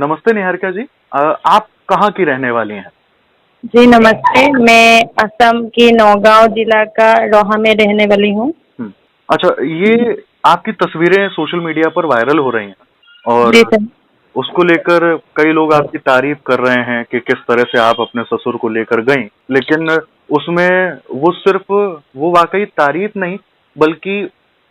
नमस्ते निहारिका जी। आप कहाँ की रहने वाली हैं? जी नमस्ते, मैं असम की नौगांव जिला का रोहा में रहने वाली हूँ। अच्छा, ये आपकी तस्वीरें सोशल मीडिया पर वायरल हो रही हैं और जी सर। उसको लेकर कई लोग आपकी तारीफ कर रहे हैं कि किस तरह से आप अपने ससुर को लेकर गईं। लेकिन उसमें वो वाकई तारीफ नहीं, बल्कि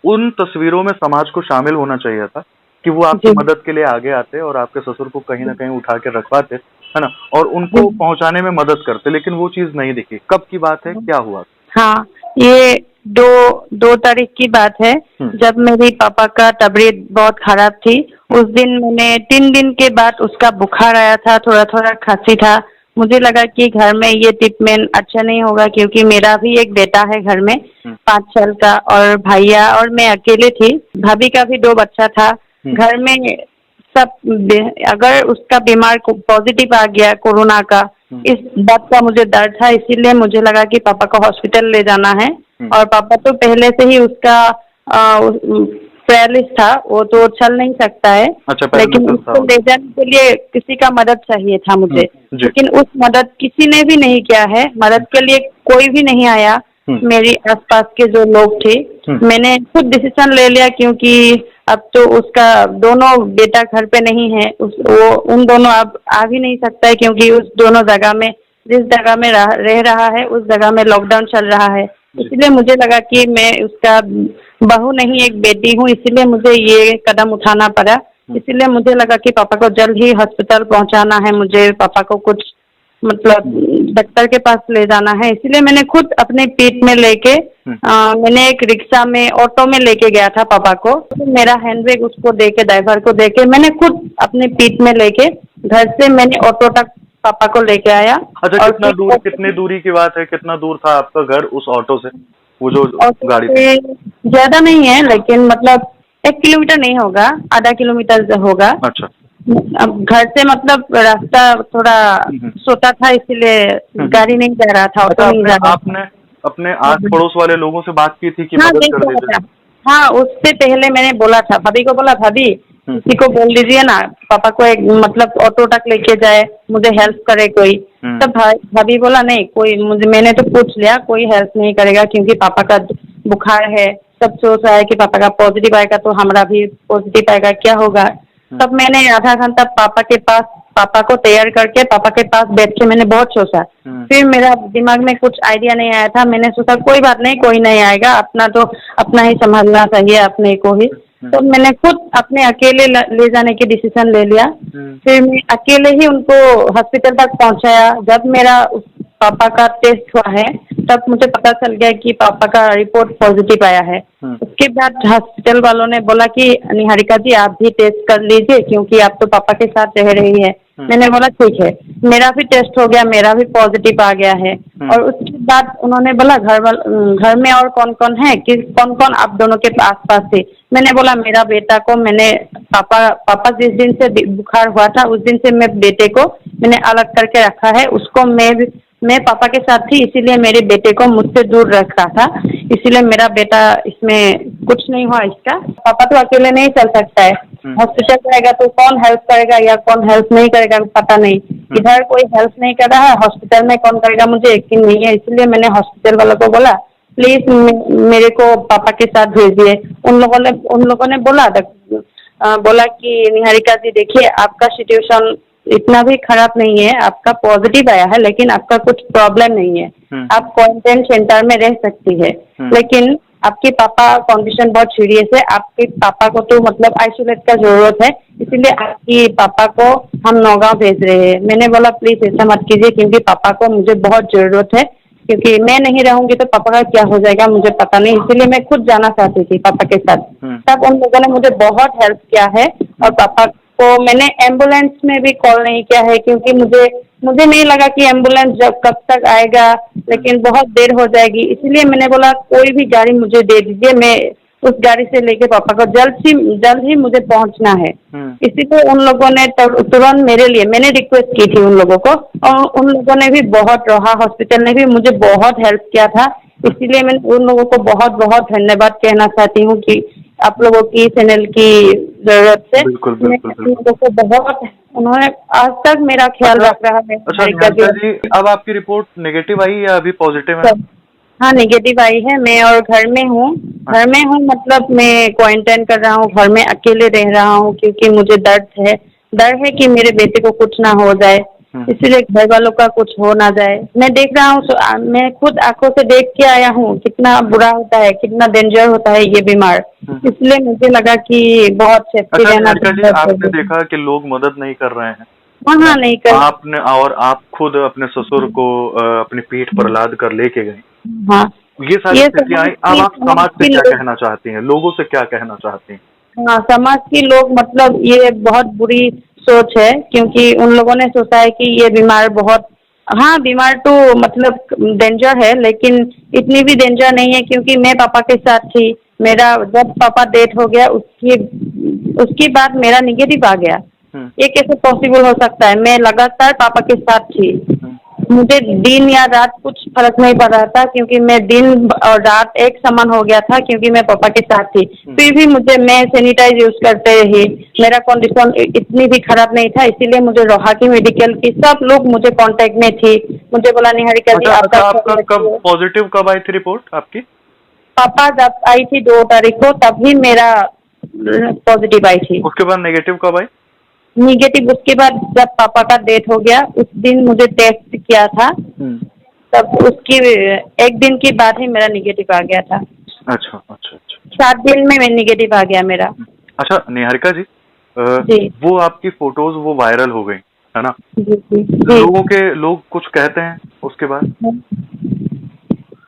उन तस्वीरों में समाज को शामिल होना चाहिए था कि वो आपकी जी मदद के लिए आगे आते और आपके ससुर को कहीं न कहीं उठा के रखवाते, है ना? और जी। उनको पहुँचाने में मदद करते, लेकिन वो चीज़ नहीं दिखी। कब की बात है? क्या हुआ? हाँ, ये दो 2 तारीख की बात है, हुँ, जब मेरी पापा का तबीयत बहुत खराब थी। उस दिन मैंने 3 दिन के बाद उसका बुखार आया था, थोड़ा-थोड़ा खांसी था। मुझे लगा कि घर में ये ट्रीटमेंट अच्छा नहीं होगा क्योंकि मेरा भी एक बेटा है घर में, हुँ, 5 साल का, और भैया और मैं अकेले थी। भाभी का भी 2 बच्चा था। हुँ, घर में सब अगर उसका बीमार को पॉजिटिव आ गया कोरोना का, हुँ, इस बात का मुझे डर था, इसीलिए मुझे लगा कि पापा को हॉस्पिटल ले जाना है। हुँ। और पापा तो पहले से ही उसका पैरालिस था, वो तो चल नहीं सकता है। अच्छा, लेकिन पैरालिसिस था उसको ले उनको। जाने के लिए किसी का मदद चाहिए था हुँ, मुझे, जी। लेकिन उस मदद किसी ने भी नहीं किया है। मदद के लिए कोई भी नहीं आया, हुँ, मेरी आसपास के जो लोग थे। हुँ, मैंने खुद डिसीजन ले लिया क्योंकि अब तो उसका दोनों बेटा घर पे नहीं है, वो उन दोनों अब आ भी नहीं सकता है क्योंकि उस दोनों जगह में, जिस जगह में रह रहा है उस जगह में लॉकडाउन चल रहा है। जी। इसलिए मुझे लगा कि मैं उसका बहू नहीं एक बेटी हूँ, इसलिए मुझे ये कदम उठाना पड़ा। हुँ, इसीलिए मुझे लगा कि पापा को जल्द ही हॉस्पिटल पहुंचाना है, मुझे पापा को कुछ मतलब डॉक्टर के पास ले जाना है। इसीलिए मैंने खुद अपने पीठ में लेके हुँ। मैंने एक रिक्शा में, ऑटो में लेके गया था पापा को। तो मेरा हैंडबैग उसको देके, ड्राइवर को देके, मैंने खुद अपने पीठ में लेके घर से मैंने ऑटो तक पापा को लेके आया। अच्छा, और कितना फिर दूर, ऑटो कितनी दूरी की बात है? कितना दूर था आपका घर उस ऑटो से? वो जो ऑटो गाड़ी थी? से ज्यादा नहीं है, लेकिन मतलब 1 किलोमीटर नहीं होगा, आधा किलोमीटर होगा। अच्छा। अब घर से मतलब रास्ता थोड़ा हुँ, हुँ, छोटा था, इसीलिए हुँ, हुँ। गाड़ी नहीं जा रहा था, अच्छा, ऑटो नहीं आपने जा रहा आपने अपने था। आस-पड़ोस वाले लोगों से बात की थी कि हाँ, मदद नहीं कर बोला दीजिए? था। हाँ, उससे पहले मैंने बोला था, भाभी को बोला, भाभी हुँ, किसी को बोल दीजिए ना, पापा को एक मतलब ऑटो तक लेके जाए, मुझे हेल्प करे कोई। हुँ, तब भाभी बोला नहीं, कोई मुझे, मैंने तो पूछ लिया, कोई हेल्प नहीं करेगा क्योंकि पापा का बुखार है। सब सोच रहा है कि पापा का पॉजिटिव आएगा तो हमारा भी पॉजिटिव आएगा, क्या होगा। हुँ, तब मैंने आधा घंटा पापा के पास, पापा को तैयार करके पापा के पास बैठ के मैंने बहुत सोचा। हुँ, फिर मेरा दिमाग में कुछ आइडिया नहीं आया था, मैंने सोचा कोई बात नहीं, कोई नहीं आएगा, अपना तो अपना ही संभालना चाहिए अपने को ही। हुँ, तो मैंने खुद अपने अकेले ले जाने की डिसीजन ले लिया। हुँ, फिर मैं अकेले ही उनको हॉस्पिटल तक पहुंचाया। जब मेरा पापा का टेस्ट हुआ है, तब मुझे पता चल गया कि पापा का रिपोर्ट पॉजिटिव आया है। हुँ, उसके बाद हॉस्पिटल वालों ने बोला कि निहारिका जी आप भी टेस्ट कर लीजिए क्योंकि आप तो पापा के साथ रह रही है। हुँ, मैंने बोला ठीक है, मेरा भी टेस्ट हो गया, मेरा भी पॉजिटिव आ गया है। हुँ, और उसके बाद उन्होंने बोला घर में और कौन कौन है, कि कौन कौन आप दोनों के आस पास थे। मैंने बोला मेरा बेटा को मैंने, पापा पापा जिस दिन से बुखार हुआ था उस दिन से मैं बेटे को मैंने अलग करके रखा है। उसको मैं पापा के साथ थी, इसीलिए मेरे बेटे को मुझसे दूर रखा था। इसीलिए मेरा बेटा, इसमें कुछ नहीं हुआ इसका। पापा तो अकेले नहीं चल सकता है, हुँ, हॉस्पिटल जाएगा तो कौन हेल्प करेगा या कौन हेल्प नहीं करेगा पता नहीं। हुँ, इधर कोई हेल्प नहीं कर रहा है, हॉस्पिटल में कौन करेगा मुझे यकीन नहीं है। इसलिए मैंने हॉस्पिटल वालों को बोला प्लीज मेरे को पापा के साथ भेजिए। उन लोगों ने बोला कि निहारिका जी देखिए, आपका सिचुएशन इतना भी खराब नहीं है, आपका पॉजिटिव आया है लेकिन आपका कुछ प्रॉब्लम नहीं है, हुँ, आप क्वारंटाइन सेंटर में रह सकती है। हुँ, लेकिन आपके पापा कंडीशन बहुत सीरियस है, आपके पापा को तो मतलब आइसोलेट का जरूरत है, इसीलिए आपकी पापा को हम नौगांव भेज रहे हैं। मैंने बोला प्लीज ऐसा मत कीजिए क्योंकि पापा को मुझे बहुत जरूरत है, क्योंकि मैं नहीं रहूंगी तो पापा का क्या हो जाएगा मुझे पता नहीं, इसीलिए मैं खुद जाना चाहती थी पापा के साथ। हुँ, तब उन लोगों ने मुझे बहुत हेल्प किया है। और पापा को मैंने एम्बुलेंस में भी कॉल नहीं किया है क्योंकि मुझे नहीं लगा कि एम्बुलेंस जब कब तक आएगा, लेकिन बहुत देर हो जाएगी। इसलिए मैंने बोला कोई भी गाड़ी मुझे दे दीजिए, मैं उस गाड़ी से लेके पापा को जल्द ही मुझे पहुंचना है। हुँ, इसीलिए उन लोगों ने तुरंत मेरे लिए, मैंने रिक्वेस्ट की थी उन लोगों को, और उन लोगों ने भी बहुत, रोहा हॉस्पिटल ने भी मुझे बहुत हेल्प किया था। इसीलिए मैं उन लोगों को बहुत बहुत धन्यवाद कहना चाहती हूँ कि आप लोगों की चैनल की जरूरत से। बिल्कुल मैं बिल्कुल उन बिल्कुल। लोगों को बहुत, उन्होंने आज तक मेरा ख्याल अच्छा रख रहा है। अच्छा निहारिका निहारिका जी, अब आपकी रिपोर्ट नेगेटिव आई या अभी पॉजिटिव है? सब, हाँ नेगेटिव आई है। मैं और घर में हूँ, घर में हूँ मतलब मैं क्वारंटाइन कर रहा हूँ, घर में अकेले रह रहा हूँ क्योंकि मुझे डर है कि मेरे बेटे को कुछ ना हो जाए, इसलिए घर वालों का कुछ हो ना जाए। मैं देख रहा हूँ, मैं खुद आंखों से देख के आया हूँ कितना बुरा होता है, कितना डेंजर होता है ये बीमार, इसलिए मुझे लगा कि बहुत सेफ्टी अच्छा रहना निहारिका जी, आपने चाहिए। देखा कि लोग मदद नहीं कर रहे हैं, हाँ है ना? हाँ, नहीं कर, आपने और आप खुद अपने ससुर को अपनी पीठ पर लाद कर लेके गई। हाँ ये सारी ये स्थितियां आई, अब आप समाज समाज से की क्या लोग, कहना चाहती हैं, लोगों से क्या कहना चाहती हैं? हाँ समाज के लोग मतलब ये बहुत बुरी सोच है क्योंकि उन लोगों ने सोचा है कि ये बीमार बहुत, हाँ बीमार तो मतलब डेंजर है लेकिन इतनी भी डेंजर नहीं है क्योंकि मैं पापा के साथ थी। मेरा जब पापा डेथ हो गया उसकी उसके बाद मेरा निगेटिव आ गया। हम्म, ये कैसे पॉसिबल हो सकता है? मैं लगातार पापा के साथ थी, हम्म, मुझे दिन या रात कुछ फर्क नहीं पड़ रहा था क्योंकि मैं दिन और रात एक समान हो गया था क्योंकि मैं पापा के साथ थी। फिर भी मैं सैनिटाइज यूज करते रही, मेरा कंडीशन इतनी भी खराब नहीं था, इसीलिए मुझे रोहाकी मेडिकल की सब लोग मुझे कांटेक्ट में थी, मुझे बोला निहारिका जी अच्छा आपका अच्छा, ख्याल आपका कब रखिए। पॉजिटिव कब आई थी रिपोर्ट आपकी? पापा जब आई थी 2 तारीख को तभी मेरा पॉजिटिव आई थी। उसके बाद नेगेटिव कब आई? निगेटिव उसके बाद जब पापा का डेथ हो गया उस दिन मुझे टेस्ट किया था, तब उसकी एक दिन के बाद ही मेरा निगेटिव आ गया था। अच्छा अच्छा अच्छा 7 दिन में निगेटिव आ गया मेरा। अच्छा निहारिका जी, जी वो आपकी फोटोज वो वायरल हो गई, है ना? जी जी जी। लोग कुछ कहते हैं उसके बाद?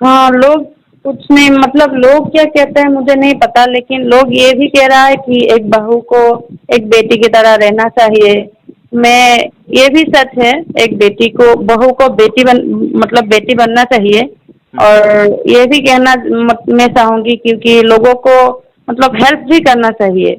हाँ लोग कुछ नहीं, मतलब लोग क्या कहते हैं मुझे नहीं पता, लेकिन लोग ये भी कह रहा है कि एक बहू को एक बेटी की तरह रहना चाहिए। मैं, ये भी सच है, एक बेटी को, बहू को मतलब बेटी बनना चाहिए। और ये भी कहना मैं चाहूंगी क्योंकि लोगों को मतलब हेल्प भी करना चाहिए।